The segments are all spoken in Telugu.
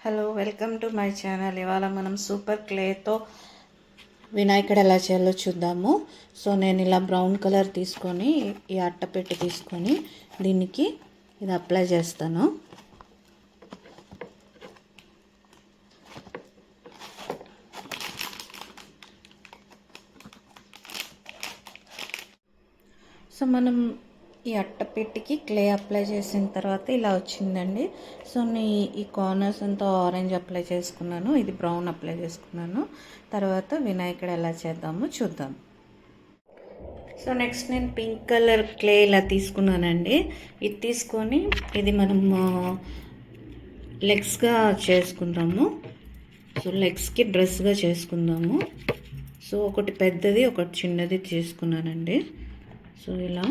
Hello, welcome to my channel. ఇవాళ మనం సూపర్ క్లేతో వినాయకుడు ఎలా చేయాలో చూద్దాము. సో నేను ఇలా బ్రౌన్ కలర్ తీసుకొని ఈ అట్టపెట్టి తీసుకొని దీనికి ఇది అప్లై చేస్తాను. సో మనం ఈ అట్టపెట్టికి క్లే అప్లై చేసిన తర్వాత ఇలా వచ్చిందండి. సో ఈ కార్నర్స్ అంతా ఆరెంజ్ అప్లై చేసుకున్నాను, ఇది బ్రౌన్ అప్లై చేసుకున్నాను. తర్వాత వినాయకుడు ఎలా చేద్దామో చూద్దాం. సో నెక్స్ట్ నేను పింక్ కలర్ క్లే ఇలా తీసుకున్నానండి. ఇది తీసుకొని ఇది మనం లెగ్స్గా చేసుకుందాము. సో లెగ్స్కి డ్రెస్గా చేసుకుందాము. సో ఒకటి పెద్దది ఒకటి చిన్నది తీసుకున్నానండి. సో ఇలా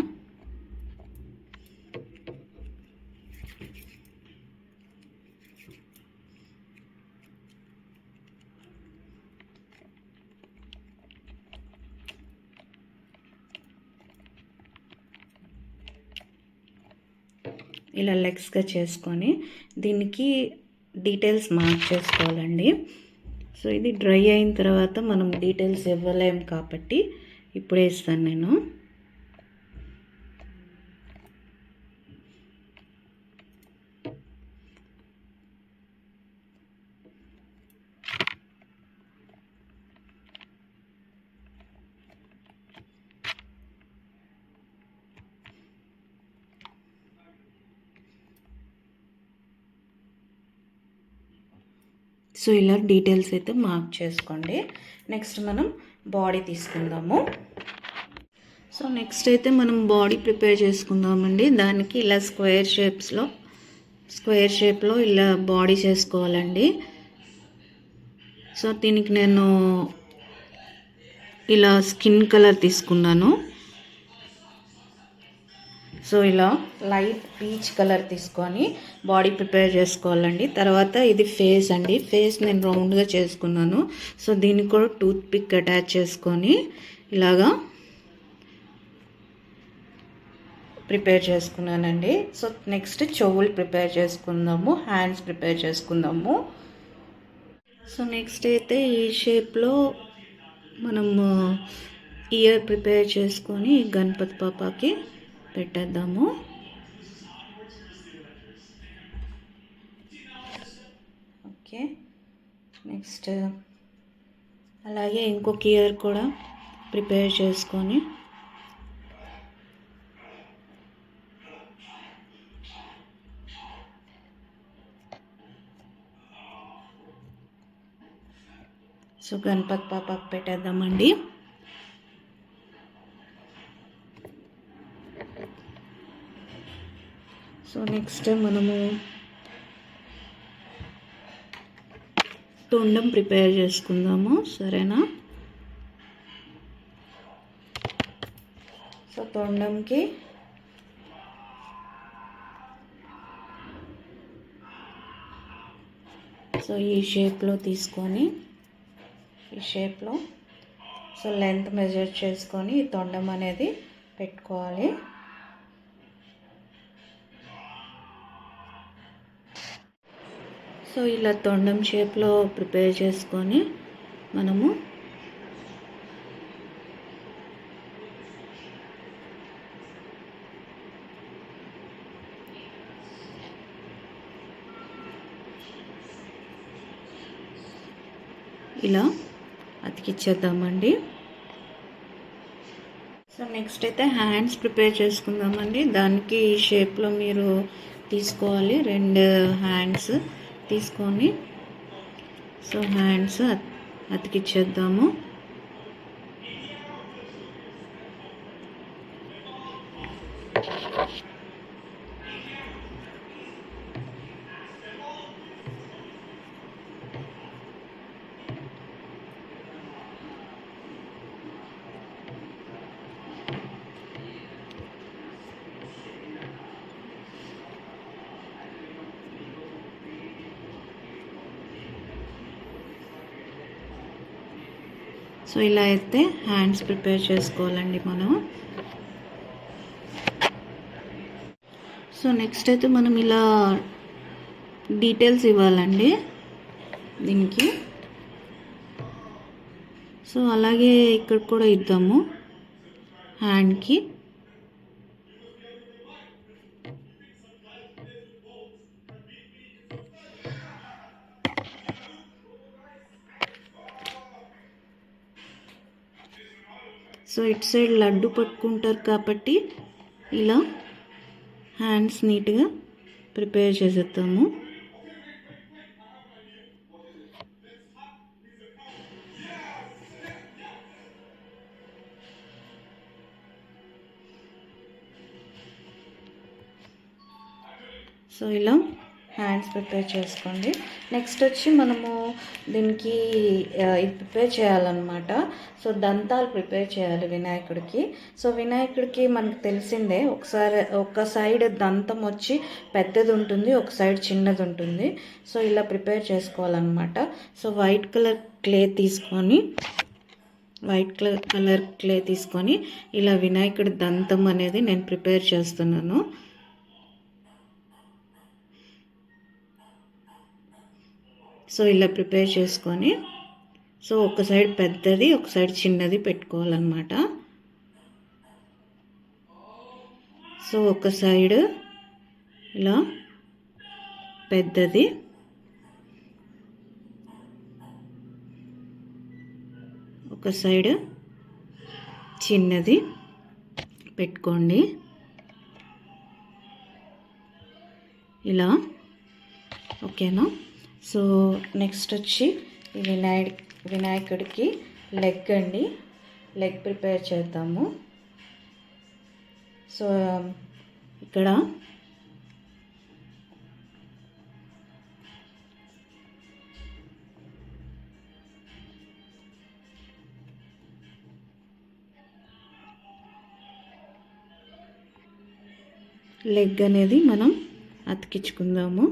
ఇలా లెగ్స్గా చేసుకొని దీనికి డీటెయిల్స్ మార్క్ చేసుకోవాలండి. సో ఇది డ్రై అయిన తర్వాత మనం డీటెయిల్స్ ఇవ్వలేము కాబట్టి ఇప్పుడే ఇస్తాను నేను. సో ఇలా డీటెయిల్స్ అయితే మార్క్ చేసుకోండి. నెక్స్ట్ మనం బాడీ తీసుకుందాము. సో నెక్స్ట్ అయితే మనం బాడీ ప్రిపేర్ చేసుకుందామండి. దానికి ఇలా స్క్వేర్ షేప్లో ఇలా బాడీ చేసుకోవాలండి. సో దీనికి నేను ఇలా స్కిన్ కలర్ తీసుకున్నాను. సో ఇలా లైట్ పీచ్ కలర్ తీసుకొని బాడీ ప్రిపేర్ చేసుకోవాలండి. తర్వాత ఇది ఫేస్ అండి. ఫేస్ నేను రౌండ్గా చేసుకున్నాను. సో దీనికి కూడా టూత్ పిక్ అటాచ్ చేసుకొని ఇలాగా ప్రిపేర్ చేసుకున్నానండి. సో నెక్స్ట్ చెవులు ప్రిపేర్ చేసుకుందాము, హ్యాండ్స్ ప్రిపేర్ చేసుకుందాము. సో నెక్స్ట్ అయితే ఈ షేప్లో మనము ఇయర్ ప్రిపేర్ చేసుకొని గణపతి పాపాకి పెట్టేద్దాము. ఓకే, నెక్స్ట్ అలాగే ఇంకొక ఇయర్ కూడా ప్రిపేర్ చేసుకొని సో గణపతి పాపకు పెట్టేద్దామండి. సో నెక్స్ట్ మనము తొండం ప్రిపేర్ చేసుకుందాము, సరేనా? సో తొండంకి సో ఈ షేప్లో తీసుకొని ఈ షేప్లో సో లెంత్ మెజర్ చేసుకొని ఈ తొండం అనేది పెట్టుకోవాలి. సో ఇలా తొండం షేప్లో ప్రిపేర్ చేసుకొని మనము ఇలా అతికిచ్చేద్దామండి. సో నెక్స్ట్ అయితే హ్యాండ్స్ ప్రిపేర్ చేసుకుందామండి. దానికి ఈ షేప్లో మీరు తీసుకోవాలి. 2 హ్యాండ్స్ తీసుకొని సో హ్యాండ్స్ అతికిచ్చేద్దాము. సో ఇలా అయితే హ్యాండ్స్ ప్రిపేర్ చేసుకోవాలండి మనం. సో నెక్స్ట్ అయితే మనం ఇలా డీటెయిల్స్ ఇవ్వాలండి. దీనికి. సో అలాగే ఇక్కడ కూడా ఇద్దాము హ్యాండ్కి. సో ఇటు సైడ్ లడ్డు పట్టుకుంటారు కాబట్టి ఇలా హ్యాండ్స్ నీట్గా ప్రిపేర్ చేసేద్దాము. సో ఇలా హ్యాండ్స్ ప్రిపేర్ చేసుకోండి. నెక్స్ట్ వచ్చి మనము దీనికి ఇది ప్రిపేర్ చేయాలన్నమాట. సో దంతాలు ప్రిపేర్ చేయాలి వినాయకుడికి. సో వినాయకుడికి మనకు తెలిసిందే, ఒక సైడ్ దంతం వచ్చి పెద్దది ఉంటుంది, ఒక సైడ్ చిన్నది ఉంటుంది. సో ఇలా ప్రిపేర్ చేసుకోవాలన్నమాట. సో వైట్ కలర్ క్లే తీసుకొని ఇలా వినాయకుడి దంతం అనేది నేను ప్రిపేర్ చేస్తున్నాను. సో ఇలా ప్రిపేర్ చేసుకొని, సో ఒక సైడ్ పెద్దది ఒక సైడ్ చిన్నది పెట్టుకోవాలన్నమాట. సో ఒక సైడ్ ఇలా పెద్దది, ఒక సైడ్ చిన్నది పెట్టుకోండి ఇలా. ఓకేనా? సో నెక్స్ట్ వచ్చి వినాయకుడికి లెగ్ అండి. లెగ్ ప్రిపేర్ చేద్దాము. సో ఇక్కడ లెగ్ అనేది మనం అతికించుకుందాము.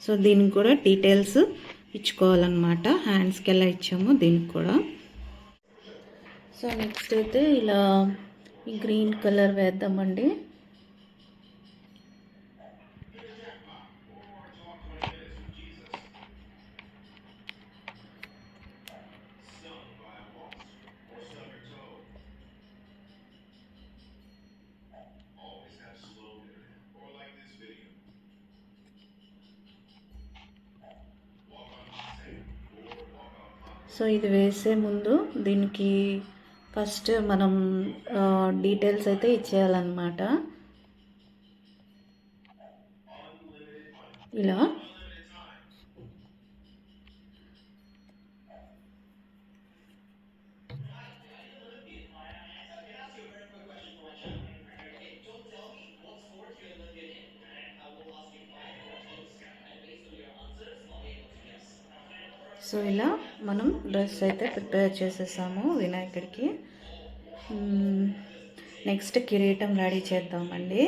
సో దీనికి కూడా డీటెయిల్స్ ఇచ్చుకోవాలన్నమాట. హ్యాండ్స్కి ఎలా ఇచ్చామో దీనికి కూడా. సో నెక్స్ట్ అయితే ఇలా ఈ గ్రీన్ కలర్ వేద్దామండి. సో ఇది వేసే ముందు దీనికి ఫస్ట్ మనం డీటెయిల్స్ అయితే ఇచ్చేయాలన్నమాట. ఇలా సో ఇలా మనం డ్రెస్ అయితే ప్రిపేర్ చేసేసాము వినాయకుడికి. నెక్స్ట్ కిరీటం రెడీ చేద్దామండి.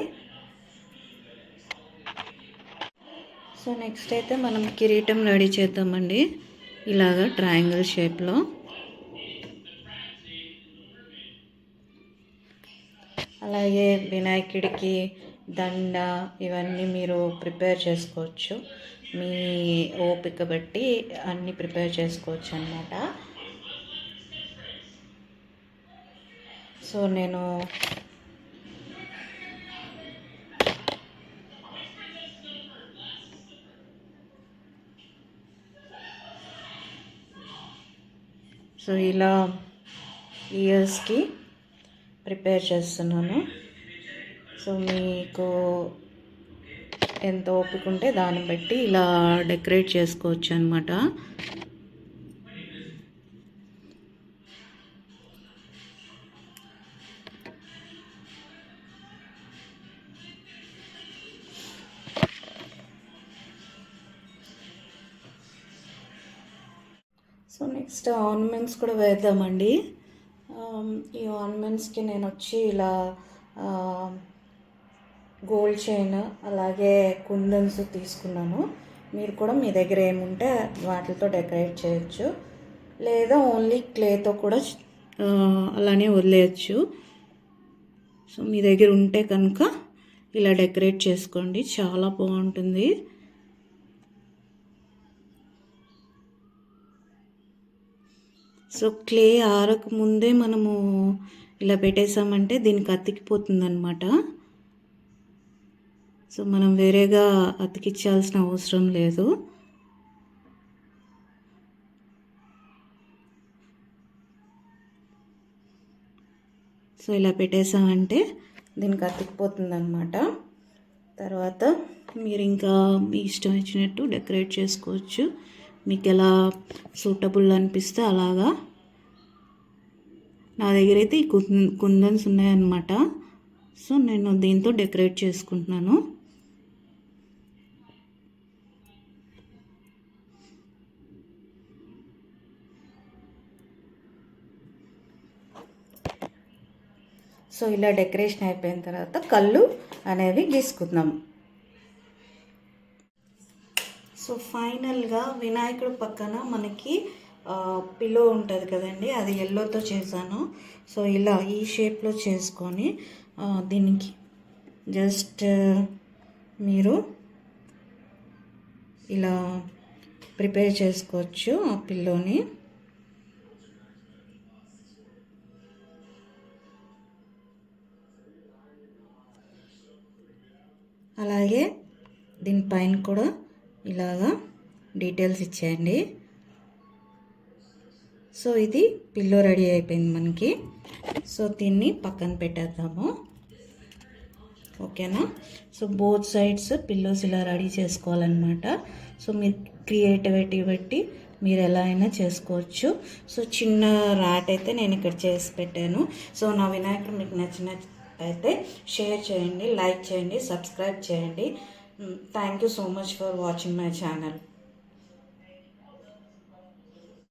సో నెక్స్ట్ అయితే మనం కిరీటం రెడీ చేద్దామండి. ఇలాగా ట్రయాంగిల్ షేప్లో. అలాగే వినాయకుడికి దండ ఇవన్నీ మీరు ప్రిపేర్ చేసుకోవచ్చు. మీ ఓపిక బట్టి అన్నీ ప్రిపేర్ చేసుకోవచ్చు అన్నమాట. సో నేను ఇలా ఇయర్స్కి ప్రిపేర్ చేస్తున్నాను. సో మీకు ఎంత ఓపిక ఉంటే దాన్ని బట్టి ఇలా డెకరేట్ చేసుకోవచ్చు అన్నమాట. సో నెక్స్ట్ ఆర్నమెంట్స్ కూడా వేద్దామండి. ఈ ఆర్నమెంట్స్కి నేను వచ్చి ఇలా గోల్డ్ చైన్ అలాగే కుందన్స్ తీసుకున్నాను. మీరు కూడా మీ దగ్గర ఏముంటే వాటితో డెకరేట్ చేయొచ్చు, లేదా ఓన్లీ క్లేతో కూడా అలానే వదిలేయచ్చు. సో మీ దగ్గర ఉంటే కనుక ఇలా డెకరేట్ చేసుకోండి, చాలా బాగుంటుంది. సో క్లే ఆరక ముందే మనము ఇలా పెట్టేసామంటే దీనికి అతికిపోతుంది అనమాట. సో మనం వేరేగా అతికించాల్సిన అవసరం లేదు. సో ఇలా పెట్టేసామంటే దీనికి అతికిపోతుంది అనమాట. తర్వాత మీరు ఇంకా మీ ఇష్టం వచ్చినట్టు డెకరేట్ చేసుకోవచ్చు. మీకు ఎలా సూటబుల్ అనిపిస్తే అలాగా. నా దగ్గర అయితే ఈ కుందన్స్ ఉన్నాయన్నమాట. సో నేను దీంతో డెకరేట్ చేసుకుంటున్నాను. సో ఇలా డెకరేషన్ అయిపోయిన తర్వాత కళ్ళు అనేవి గీసుకుందాం. సో ఫైనల్గా వినాయకుడు పక్కన మనకి పిల్లో ఉంటుంది కదండి, అది ఎల్లోతో చేశాను. సో ఇలా ఈ షేప్లో చేసుకొని దీనికి జస్ట్ మీరు ఇలా ప్రిపేర్ చేసుకోవచ్చు ఆ పిల్లోని. అలాగే దీనిపైన కూడా ఇలాగా డీటెయిల్స్ ఇచ్చేయండి. సో ఇది పిల్లో రెడీ అయిపోయింది మనకి. సో దీన్ని పక్కన పెట్టేద్దాము. ఓకేనా. సో బోత్ సైడ్స్ పిల్లోస్ ఇలా రెడీ చేసుకోవాలన్నమాట. సో మీరు క్రియేటివిటీ బట్టి మీరు ఎలా అయినా చేసుకోవచ్చు. సో చిన్న ర్యాట్ అయితే నేను ఇక్కడ చేసి పెట్టాను. సో నా వినాయకుడు మీకు నచ్చినట్టయితే షేర్ చేయండి, లైక్ చేయండి, సబ్స్క్రైబ్ చేయండి. Thank you so much for watching my channel.